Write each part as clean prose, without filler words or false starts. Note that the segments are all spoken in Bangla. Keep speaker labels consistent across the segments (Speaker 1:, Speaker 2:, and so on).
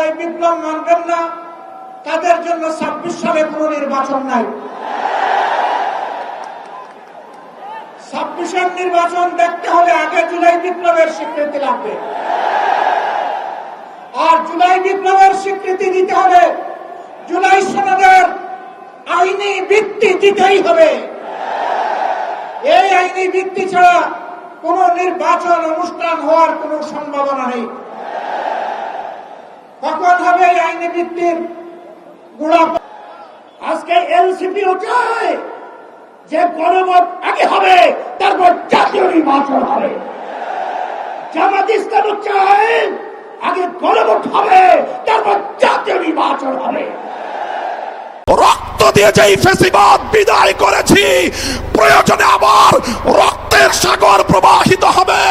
Speaker 1: জুলাই বিপ্লব মানবেন না তাদের জন্য ২৬ সালে কোনো নির্বাচন নাই। ২৬-এর নির্বাচন দেখতে হলে আগে জুলাই বিপ্লবের স্বীকৃতি লাগবে, আর জুলাই বিপ্লবের স্বীকৃতি দিতে হলে জুলাই সনদের আইনি ভিত্তি দিতেই হবে। এই আইনি ভিত্তি ছাড়া কোন নির্বাচন অনুষ্ঠান হওয়ার কোন সম্ভাবনা নেই। কখন হবে এই আইনি ভিত্তির গুড়া? আজকে এনসিপিও চায় যে গণভোট আগে হবে, তারপর জাতীয় নির্বাচন হবে। জামাত ইসলামও চায় আগে গণভোট হবে, তারপর জাতীয় নির্বাচন হবে।
Speaker 2: রক্ত দিয়ে যেই ফ্যাসিবাদ বিদায় করেছি, প্রয়োজনে আবার রক্তের সাগর প্রবাহিত হবে,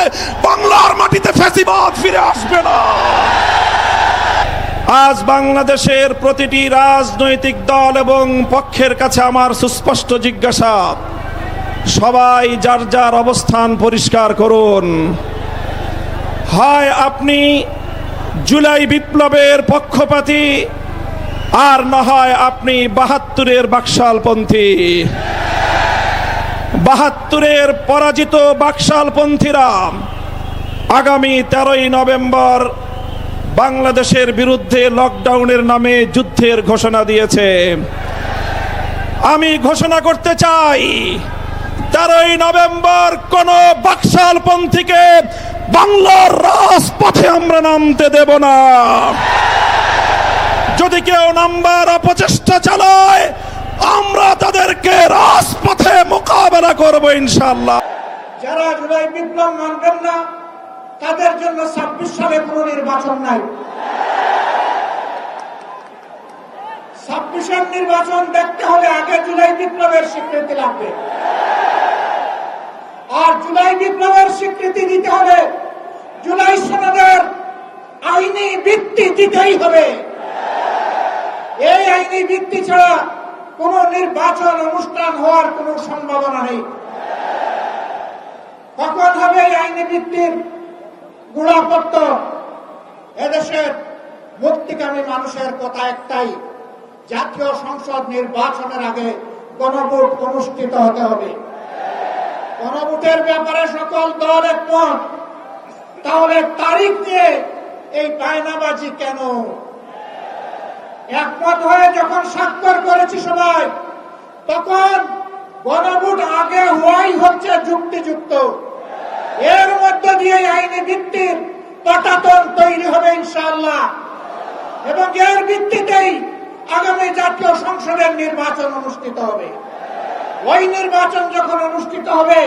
Speaker 2: বাংলার মাটিতে ফ্যাসিবাদ ফিরে আসবে না। আজ বাংলাদেশের প্রতিটি রাজনৈতিক দল এবং পক্ষের কাছে আমার সুস্পষ্ট জিজ্ঞাসা, সবাই যার যার অবস্থান পরিষ্কার করুন। হয় আপনি জুলাই বিপ্লবের পক্ষপাতী, আর না হয় আপনি ৭২-এর বাকশালপন্থী। ৭২-এর পরাজিত বাকশালপন্থীরা আগামী ১৩ই নভেম্বর বাংলাদেশের বিরুদ্ধে লকডাউনের নামে যুদ্ধের ঘোষণা দিয়েছে। আমি ঘোষণা করতে চাই, ১৩ই নভেম্বর কোন বাকশালপন্থীকে বাংলার রাজপথে আমরা নামতে দেব না। যদি কেউ নামবার অপচেষ্টা চালায়, আমরা তাদেরকে রাজপথে মোকাবেলা করব ইনশাআল্লাহ।
Speaker 1: যারা জুলাই বিপ্লব মানবেন না তাদের জন্য ২৬ সালে কোনো নির্বাচন নাই। ২৬-এর নির্বাচন দেখতে হলে আগে জুলাই বিপ্লবের স্বীকৃতি লাগবে, আর জুলাই বিপ্লবের স্বীকৃতি দিতে হলে জুলাই সনদের আইনি ভিত্তি দিতেই হবে। এই আইনি ভিত্তি ছাড়া কোন নির্বাচন অনুষ্ঠান হওয়ার কোন সম্ভাবনা নেই। কখন হবে এই আইনি ভিত্তির গুড়াপত্র? এদেশের মুক্তিকামী মানুষের কথা একটাই, জাতীয় সংসদ নির্বাচনের আগে গণভোট অনুষ্ঠিত হতে হবে। গণভোটের ব্যাপারে সকল দল একমত, তাহলে তারিখ নিয়ে এই বায়নাবাজি কেন? একমত হয়ে যখন স্বাক্ষর করেছি সবাই, তখন গণভোট আগে হওয়াই হচ্ছে যুক্তিযুক্ত। এর মধ্য দিয়ে আইনি ভিত্তির পটাতন তৈরি হবে ইনশাআল্লাহ, এবং এর ভিত্তিতেই আগামী জাতীয় সংসদের নির্বাচন অনুষ্ঠিত হবে। ওই নির্বাচন যখন অনুষ্ঠিত হবে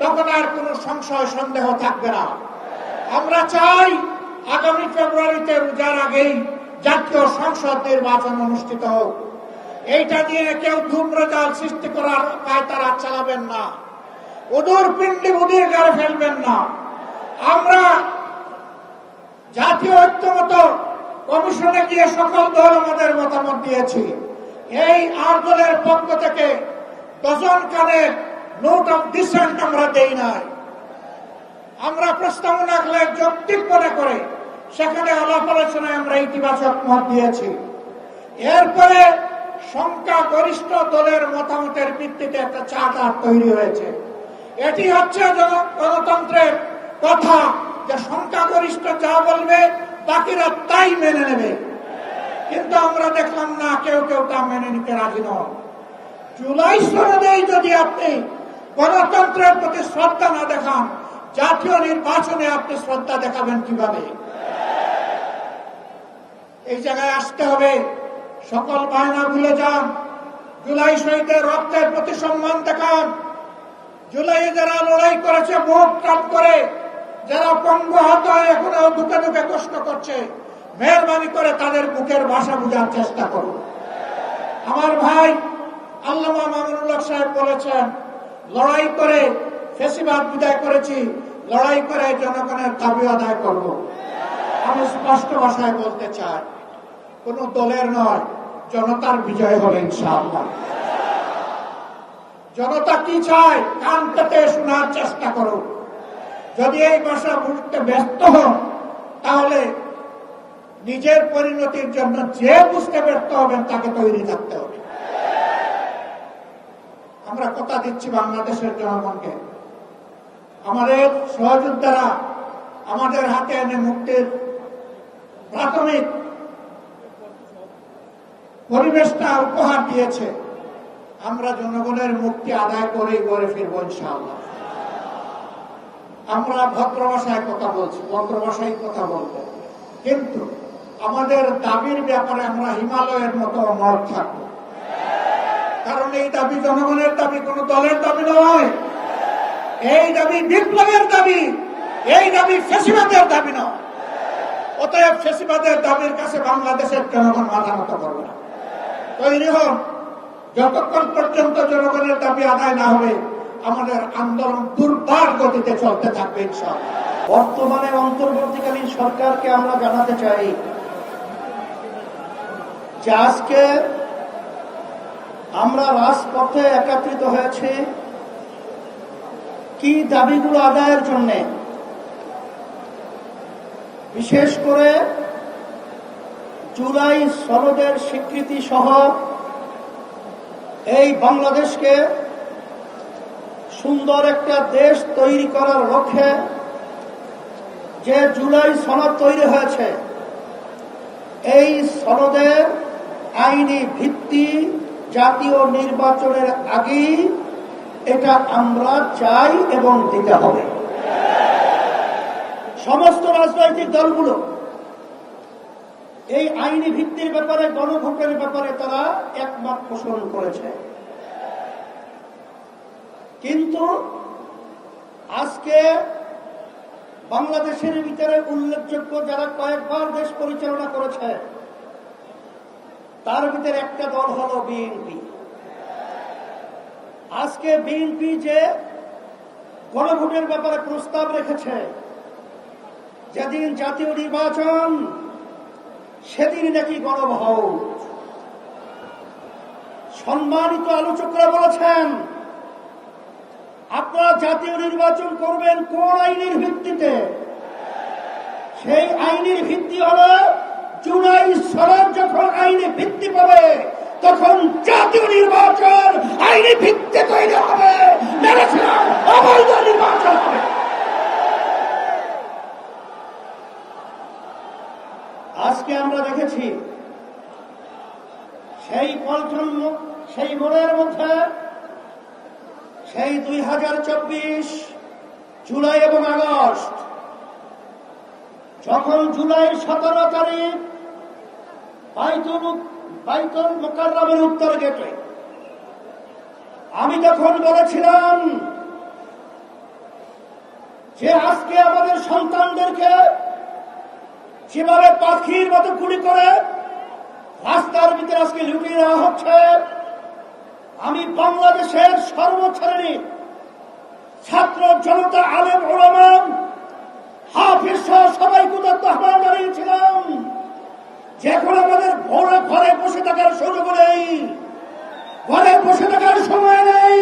Speaker 1: তখন আর কোনো সংশয় সন্দেহ থাকবে না। আমরা চাই আগামী ফেব্রুয়ারিতে রোজার আগেই জাতীয় সংসদ নির্বাচন অনুষ্ঠিত হোক। এইটা নিয়ে কেউ ধূম্রজাল সৃষ্টি করার পায়তারা চালাবেন না, উদুর পিণ্ডি বুদির গাড়ে ফেলবেন না। আমরা জাতীয় ঐক্যমত কমিশনে গিয়ে সকল দল আমাদের মতামত দিয়েছি। এই ৮ দলের পক্ষ থেকে ডজন খানেক নোট অফ ডিসেন্ট আমরা দেই নাই। আমরা প্রস্তাবনা যৌক্তিক মনে করে সেখানে আলাপ আলোচনায় আমরা ইতিবাচক মত দিয়েছি। এরপরে সংখ্যাগরিষ্ঠ দলের মতামতের ভিত্তিতে একটা চার্টার তৈরি হয়েছে। এটি হচ্ছে গণতন্ত্রের কথা, যে সংখ্যাগরিষ্ঠ যা বলবে বাকিরা তাই মেনে নেবে। কিন্তু আমরা দেখলাম না, কেউ কেউ তা মেনে নিতে রাজি নন। জুলাই সনদেই যদি আপনি গণতন্ত্রের প্রতি শ্রদ্ধা না দেখান, জাতীয় নির্বাচনে আপনি শ্রদ্ধা দেখাবেন কিভাবে? এই জায়গায় আসতে হবে। সকল বায়না ভুলে যান, জুলাই শহীদের রক্তের প্রতি সম্মান দেখান। জুলাই যারা লড়াই করেছে বুক কাট করে, যারা পঙ্গু হাত হয়ে এখনো দুঃখে দুঃখে কষ্ট করছে, মেহরবানি করে তাদের বুকের ভাষা বোঝার চেষ্টা করুন। আমার ভাই আল্লামা মামুনুল হক সাহেব বলেছেন, লড়াই করে ফ্যাসিবাদ বিদায় করেছি, লড়াই করে জনগণের দাবি আদায় করব। আমি স্পষ্ট ভাষায় বলতে চাই, কোন দলের নয়, জনতার বিজয় হবে ইনশাআল্লাহ। জনতা কি চায় কান পেতে শোনার চেষ্টা করুন। যদি এই ভাষা বুঝতে ব্যস্ত হন, তাহলে নিজের পরিণতির জন্য যে বুঝতে ব্যর্থ হবেন তাকে তৈরি থাকতে হবে। আমরা কথা দিচ্ছি বাংলাদেশের জনগণকে, আমাদের সহযোদ্ধারা আমাদের হাতে এনে মুক্তির প্রাথমিক পরিবেশটা উপহার দিয়েছে। আমরা জনগণের মুক্তি আদায় করেই ঘরে ফিরবো ইনশাআল্লাহ। আমরা ভদ্র ভাষায় কথা বলছি, ভদ্র ভাষায় কথা বলবো, কিন্তু আমাদের দাবির ব্যাপারে আমরা হিমালয়ের মতো অমর থাকবো। কারণ এই দাবি জনগণের দাবি, কোন দলের দাবি নয়। এই দাবি বিপ্লবের দাবি, এই দাবি ফ্যাসিবাদের দাবি নয়। অতএব ফ্যাসিবাদের দাবির কাছে বাংলাদেশের জনগণ মাথা নত করবে না। তৈরি হন, যতক্ষণ পর্যন্ত জনগণের দাবি আদায় না হবে আমাদের আন্দোলন দুর্বার গতিতে চলতে থাকবে ইনশাআল্লাহ।
Speaker 3: বর্তমানে অন্তর্বর্তীকালীন সরকারকে আমরা জানাতে চাই যে আজকে আমরা রাজপথে একত্রিত হয়েছি কি দাবিগুলো আদায়ের জন্য, বিশেষ করে জুলাই সনদের স্বীকৃতি সহ এই বাংলাদেশকে সুন্দর একটা দেশ তৈরি করার লক্ষ্যে যে জুলাই সনদ তৈরি হয়েছে, এই সনদের আইনি ভিত্তি জাতীয় নির্বাচনের আগেই এটা আমরা চাই এবং দিতে হবে। সমস্ত রাজনৈতিক দলগুলো এই আইনি ভিত্তির ব্যাপারে, গণভোটের ব্যাপারে তারা একমত পোষণ করেছে। কিন্তু আজকে বাংলাদেশের ভিতরে উল্লেখযোগ্য যারা কয়েকবার দেশ পরিচালনা করেছে তার ভিতরে একটা দল হলো বিএনপি। আজকে বিএনপি যে গণভোটের ব্যাপারে প্রস্তাব রেখেছে, যেদিন জাতীয় নির্বাচন সেদিন নাকি গণভোট। সম্মানিত আলোচকরা বলেছেন আপনারা জাতীয় নির্বাচন করবেন কোন আইনের ভিত্তিতে? সেই আইনের ভিত্তি হল জুলাই সনদ যখন আইনি ভিত্তি পাবে তখন জাতীয় নির্বাচন আইনি ভিত্তি তৈরি হবে, অবৈধ নির্বাচন হবে। আজকে আমরা দেখেছি সেই মনের মধ্যে সেই 2024 জুলাই এবং আগস্ট, যখন জুলাই 17 তারিখ বাইতুল মুকাররমের উত্তর গেটে আমি তখন বলেছিলাম যে আজকে আমাদের সন্তানদেরকে যেভাবে পাখির মতো গুলি করে রাস্তার ভিতরে আজকে লুটিয়ে দেওয়া হচ্ছে, আমি বাংলাদেশের সর্বশ্রেণীর ছাত্র জনতা, আলেম ওলামা, হাফেজ সহ সবাইকে আহ্বান জানিয়েছিলাম যে এখন আমাদের ঘরে বসে থাকার সুযোগ নেই, ঘরে বসে থাকার সময় নেই।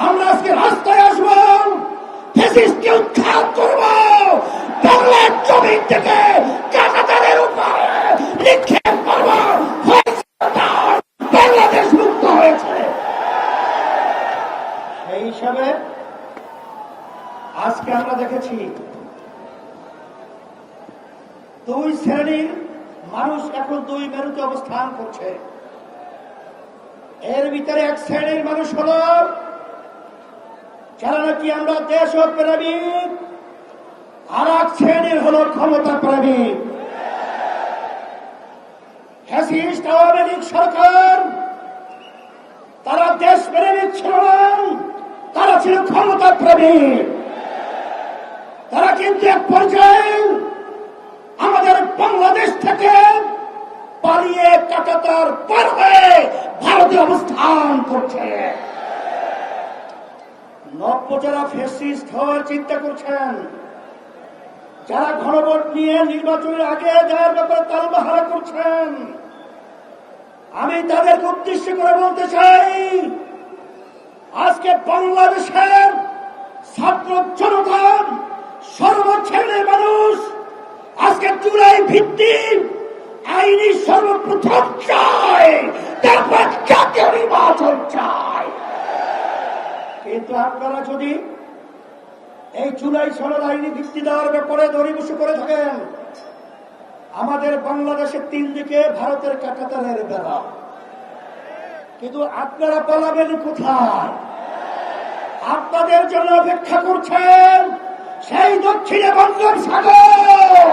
Speaker 3: আমরা আজকে রাস্তায় আসবো, ফ্যাসিস্টকে উৎখাত করব, বাংলার জমিন থেকে কাঁটাতারের উপরে নিক্ষেপ করব। বাংলাদেশ মুক্ত হয়েছে। সেই হিসাবে আজকে আমরা দেখেছি দুই শ্রেণীর মানুষ এখন দুই মেরুতে অবস্থান করছে। এর ভিতরে এক শ্রেণীর মানুষ হল যারা নাকি আমরা দেশপ্রেমিক, আর এক শ্রেণীর হল ক্ষমতা প্রেমিক। ফ্যাসিস্ট আওয়ামী লীগ সরকার তারা দেশপ্রেমিক ছিল না, তারা ছিল ক্ষমতা প্রেমিক। তারা কিন্তু এক পর্যায়ে আমাদের বাংলাদেশ থেকে পালিয়ে কাঁটাতার পার হয়ে ভারতে অবস্থান করছে। নব্য যারা ফ্যাসিস্ট হওয়ার চিন্তা করছেন, যারা গণভোট নিয়ে নির্বাচনের আগে যাওয়ার ব্যাপারে তালবাহারা করছেন, আমি তাদেরকে উদ্দেশ্য করে বলতে চাই আজকে বাংলাদেশের ছাত্র জনতা, সর্বশ্রেণীর মানুষ আজকে জুলাই ভিত্তি আইনি সর্বপ্রথম চাই, তারপর জাতীয় নির্বাচন চাই। কিন্তু আপনারা যদি এই জুলাই সনদ আইনি ভিত্তি দেওয়ার ব্যাপারে দড়িবসু করে থাকেন, আমাদের বাংলাদেশের 3 দিকে ভারতের কাঁটাতারের বেড়া, কিন্তু আপনারা পালাবেন কোথায়? আপনাদের জন্য অপেক্ষা করছেন সেই দক্ষিণে বঙ্গোপসাগর।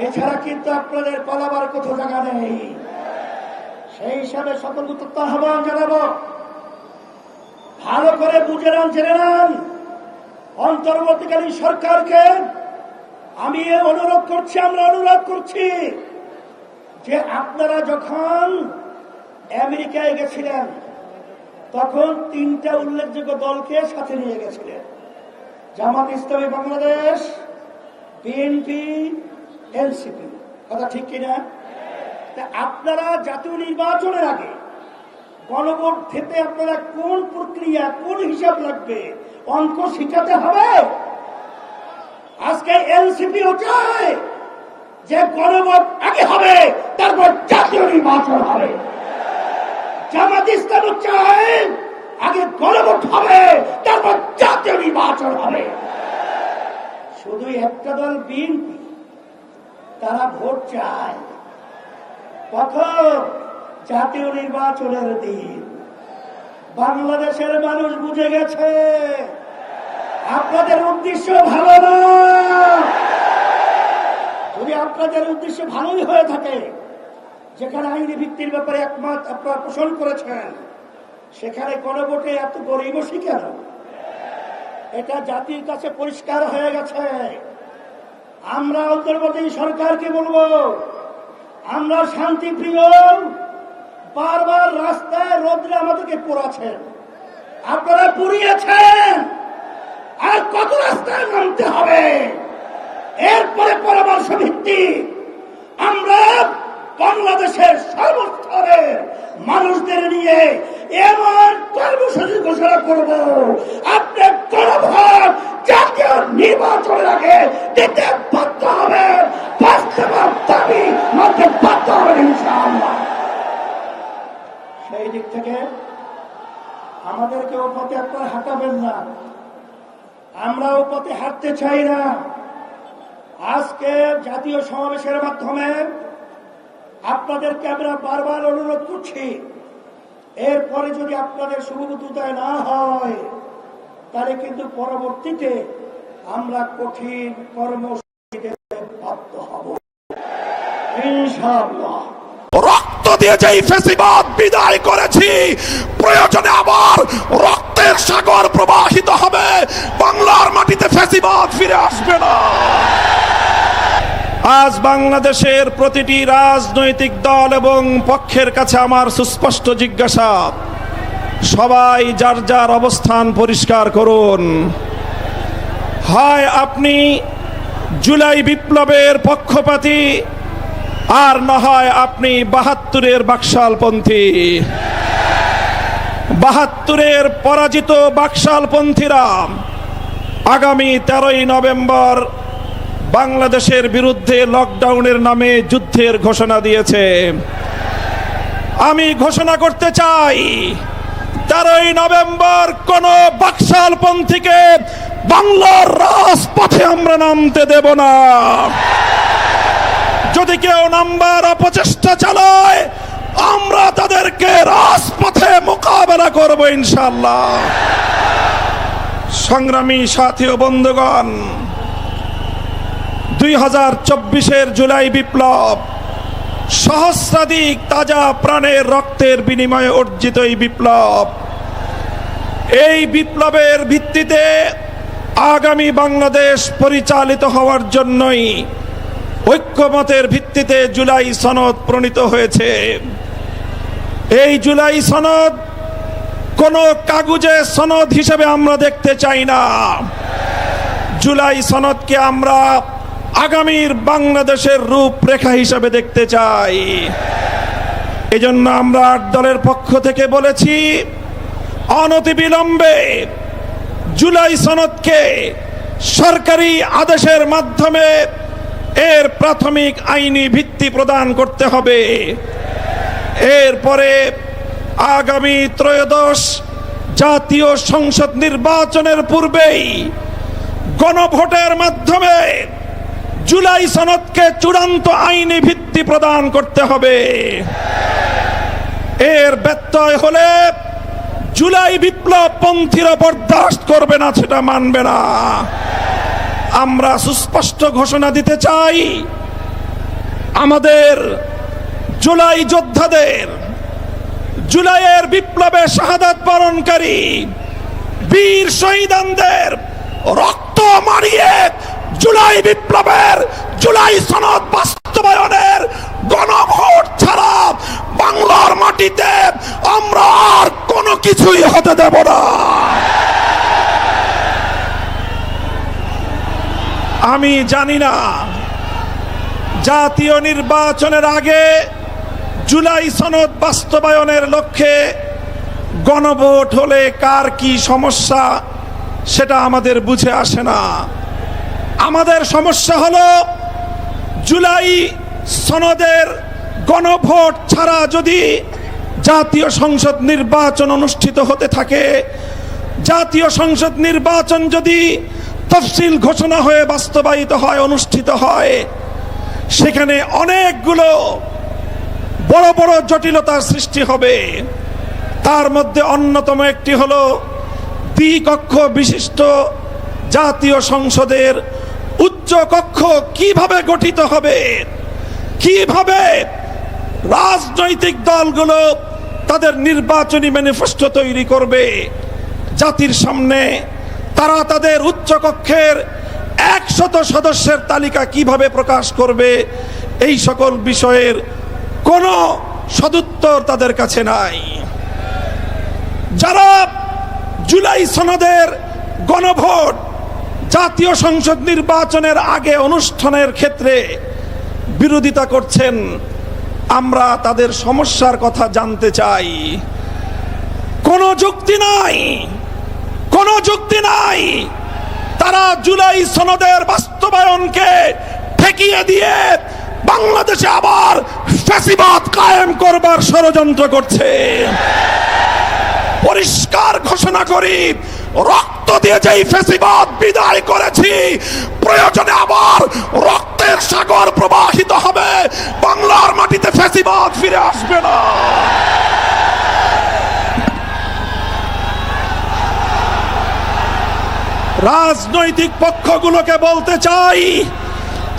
Speaker 3: এছাড়া কিন্তু আপনাদের পালাবার কোথাও জায়গা নেই। সেই হিসাবে সকল উত্তপ্ত আহ্বান জানাবো, ভালো করে বুঝে নেন, জেনে নেন। অন্তর্বর্তীকালীন সরকারকে আমি অনুরোধ করছি, আমরা অনুরোধ করছি যে আপনারা যখন আমেরিকায় গেছিলেন তখন 3টা উল্লেখযোগ্য দলকে সাথে নিয়ে গেছিলেন, জামাত ইসলামী বাংলাদেশ, বিএনপি, এনসিপি। কথা ঠিক কিনা? আপনারা জাতীয় নির্বাচনের আগে গণভোট দিতে আপনারা কোন প্রক্রিয়া, কোন হিসাব লাগবে, অঙ্ক শিখাতে হবে। আজকে এনসিপিও চায় যে গণভোট আগে হবে, তারপর জাতীয় নির্বাচন হবে। জামাত ইসলামও চায় আগে গণভোট হবে, তারপর জাতীয় নির্বাচন হবে। শুধু একটা দল বিএনপি, তারা ভোট চায় কখন? জাতীয় নির্বাচনের দিন। বাংলাদেশের মানুষ বুঝে গেছে আপনাদের উদ্দেশ্য ভালো না। যদি আপনাদের উদ্দেশ্য ভালোই হয়ে থাকে, যেখানে আইনি ভিত্তির ব্যাপারে একমত আপনারা পোষণ করেছেন, সেখানে গণভোটে এত গরিবসী কেন? এটা জাতির কাছে পরিষ্কার হয়ে গেছে। আমরা অন্তর্বর্তী সরকারকে বলবো, আমরা শান্তিপ্রিয়, বারবার রাস্তায় রোদ্রে আমাদেরকে পোড়াচ্ছেন, আপনারা পুড়িয়েছেন, আর কত রাস্তায় নামতে হবে? এরপরে পরামর্শ ভিত্তিক আমরা বাংলাদেশের সর্বস্তরের মানুষদের নিয়ে এমন কর্মসূচি ঘোষণা করব, আপনি গণভোট জাতীয় নির্বাচনের আগে দিতে বাধ্য হবেন, বাস্তব দাবি মানতে বাধ্য হবেন ইনশাআল্লাহ। সেই দিক থেকে আমাদেরকে ও পথে আপনারা হাঁটাবেন না, আমরা ও পথে হাঁটতে চাই না। আজকে জাতীয় সমাবেশের মাধ্যমে আপনাদেরকে আমরা বারবার অনুরোধ করছি, এরপরে যদি আপনাদের শুভবুদ্ধতায় না হয়, তাহলে কিন্তু পরবর্তীতে আমরা কঠিন কর্মসূচিতে বাধ্য হব ইনশাআল্লাহ।
Speaker 2: রক্ত দিয়ে যেই ফ্যাসিবাদ বিদায় করেছি, প্রয়োজনে আবার রক্তের সাগর প্রবাহিত হবে, বাংলার মাটিতে ফ্যাসিবাদ ফিরে আসবে না। আজ বাংলাদেশের প্রতিটি রাজনৈতিক দল এবং পক্ষের কাছে আমার সুস্পষ্ট জিজ্ঞাসা, সবাই যার যার অবস্থান পরিষ্কার করুন। হয় আপনি জুলাই বিপ্লবের পক্ষপাতী, আর না হয় আপনি ৭২-এর বাকশালপন্থী। ৭২-এর পরাজিত বাকশালপন্থীরা আগামী 13ই নভেম্বর বাংলাদেশের বিরুদ্ধে লকডাউনের নামে যুদ্ধের ঘোষণা দিয়েছে। আমি ঘোষণা করতে চাই, 13ই নভেম্বর কোন বাকশালপন্থীকে বাংলার রাজপথে আমরা নামতে দেব না। যদি কেউ নামবার অপচেষ্টা চালায়, আমরা তাদেরকে রাজপথে মোকাবেলা করব ইনশাআল্লাহ। সংগ্রামী সাথী ও বন্ধুগণ, 2024-এর জুলাই বিপ্লব সহস্রাধিক তাজা প্রাণের রক্তের বিনিময়ে অর্জিত এই বিপ্লব। এই বিপ্লবের ভিত্তিতে আগামী বাংলাদেশ পরিচালিত হওয়ার জন্যই ঐক্যমতের ভিত্তিতে জুলাই সনদ প্রণীত হয়েছে। এই জুলাই সনদ কোনো কাগজে সনদ হিসেবে আমরা দেখতে চাই না। জুলাই সনদকে আমরা আগামীর বাংলাদেশের রূপরেখা হিসেবে দেখতে চাই। এজন্য আমরা ৮ দলের পক্ষ থেকে বলেছি, অনতিবিলম্বে জুলাই সনদকে সরকারি আদেশের মাধ্যমে এর প্রাথমিক আইনি ভিত্তি প্রদান করতে হবে। এরপরে আগামী ত্রয়োদশ জাতীয় সংসদ নির্বাচনের পূর্বেই গণভোটের মাধ্যমে জুলাই সনদকে চূড়ান্ত আইনি ভিত্তি প্রদান করতে হবে। এর ব্যত্যয় হলে জুলাই বিপ্লব পন্থীরা বরদাস্ত করবে না, সেটা মানবে না। আমরা সুস্পষ্ট ঘোষণা দিতে চাই, আমাদের জুলাই যোদ্ধাদের, জুলাইয়ের বিপ্লবে শাহাদাত বরণকারী বীর শহীদদের রক্ত মারিয়ে জুলাই বিপ্লবের, জুলাই সনদ বাস্তবায়নের গণভোট ছাড়া বাংলার মাটিতে আমরা আর কোনো কিছুই হতে দেব না। আমি জানি না জাতীয় নির্বাচনের আগে জুলাই সনদ বাস্তবায়নের লক্ষ্যে গণভোট হলে কার কি সমস্যা, সেটা আমাদের বুঝে আসে না। আমাদের সমস্যা হলো জুলাই সনদের গণভোট ছাড়া যদি জাতীয় সংসদ নির্বাচন অনুষ্ঠিত হতে থাকে, জাতীয় সংসদ নির্বাচন যদি তফসিল ঘোষণা হয়ে বাস্তবায়িত হয়, অনুষ্ঠিত হয়, সেখানে অনেকগুলো বড় বড় জটিলতার সৃষ্টি হবে। তার মধ্যে অন্যতম একটি হলো দ্বিকক্ষ বিশিষ্ট জাতীয় সংসদের উচ্চ কক্ষ কিভাবে গঠিত হবে, কিভাবে রাজনৈতিক দলগুলো তাদের নির্বাচনী ম্যানিফেস্টো তৈরি করবে, জাতির সামনে তারা তাদের উচ্চ কক্ষের 100 সদস্যের তালিকা কিভাবে প্রকাশ করবে, এই সকল বিষয়ের কোনো সদুত্তর তাদের কাছে নাই। যারা জুলাই সনদের গণভোট জাতীয় সংসদ নির্বাচনের আগে অনুষ্ঠানের ক্ষেত্রে বিরোধিতা করছেন, আমরা তাদের সমস্যার কথা জানতে চাই। কোনো যুক্তি নাই, কোনো যুক্তি নাই। তারা জুলাই সনদের বাস্তবায়নকে ঠেকিয়ে দিয়ে বাংলাদেশে আবার ফ্যাসিবাদ কায়েম করবার ষড়যন্ত্র করছে। পরিষ্কার ঘোষণা করি, রক্ত দিয়ে যেই ফ্যাসিবাদ বিদায় করেছি, প্রয়োজনে আবার রক্তের সাগর প্রবাহিত হবে, বাংলার মাটিতে ফ্যাসিবাদ ফিরে আসবে না। রাজনৈতিক পক্ষগুলোকে বলতে চাই,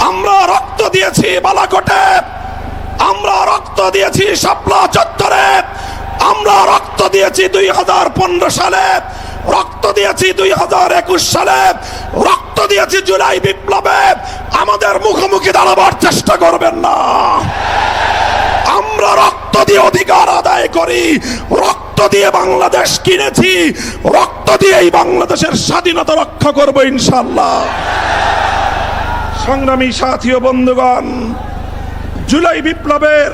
Speaker 2: আমরা রক্ত দিয়েছি বালাকোটে, আমরা রক্ত দিয়েছি শাপলা চত্বরে, আমরা রক্ত দিয়েছি 2015 সালে, রক্ত দিয়েছি 2021 সালে, রক্ত দিয়েছি জুলাই বিপ্লবে। আমাদের মুখোমুখি দাঁড়াবার চেষ্টা করবেন না। আমরা রক্ত দিয়ে অধিকার আদায় করি, রক্ত দিয়ে বাংলাদেশ কিনেছি, রক্ত দিয়েই বাংলাদেশের স্বাধীনতা রক্ষা করব ইনশাআল্লাহ। সংগ্রামী সাথী ও বন্ধুগণ, জুলাই বিপ্লবের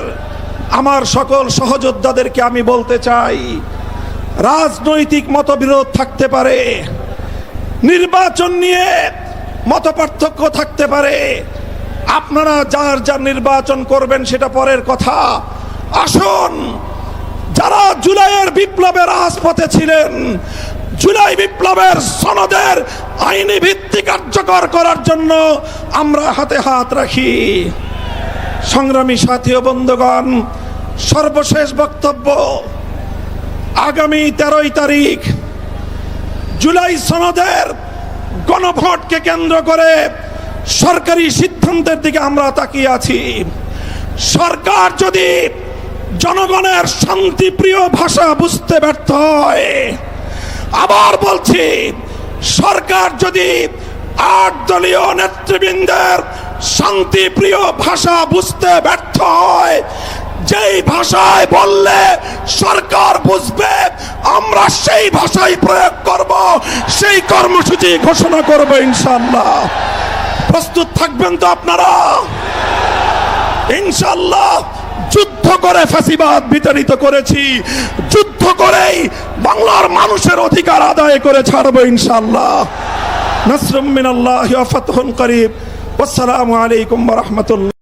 Speaker 2: আমার সকল সহযোদ্ধাদেরকে আমি বলতে চাই, রাজনৈতিক মতবিরোধ থাকতে পারে, নির্বাচন নিয়ে মতপার্থক্য থাকতে পারে, আপনারা যার যার নির্বাচন করবেন সেটা পরের কথা। আসুন, যারা জুলাইয়ের বিপ্লবের রাজপথে ছিলেন, জুলাই বিপ্লবের সনদের আইনি ভিত্তি কার্যকর করার জন্য আমরা হাতে হাত রাখি। সংগ্রামী সাথী ও বন্ধুগণ, সর্বশেষ বক্তব্য, আগামী 13 তারিখ জুলাই সনদের গণভোটকে কেন্দ্র করে সরকারি সিদ্ধান্তের দিকে আমরা তাকিয়ে আছি। সরকার যদি জনগণের শান্তিপ্রিয় ভাষা বুঝতে ব্যর্থ হয়, আবার বলছি, সরকার যদি 8 দলীয় নেতৃবৃন্দের শান্তিপ্রিয় ভাষা বুঝতে ব্যর্থ হয়, যেই ভাষায় বললে সরকার বুঝবে, আমরা সেই ভাষাই প্রয়োগ করব, সেই কর্মসূচি ঘোষণা করব ইনশাআল্লাহ। প্রস্তুত থাকবেন তো আপনারা? ইনশাআল্লাহ। যুদ্ধ করে ফ্যাসিবাদ বিতাড়িত করেছি, যুদ্ধ করেই বাংলার মানুষের অধিকার আদায় করে ছাড়বো ইনশাআল্লাহ। নাসরুম মিনাল্লাহি ওয়া ফাতহুন করিব। ওয়াসসালামু আলাইকুম ওয়া রাহমাতুল্লাহ।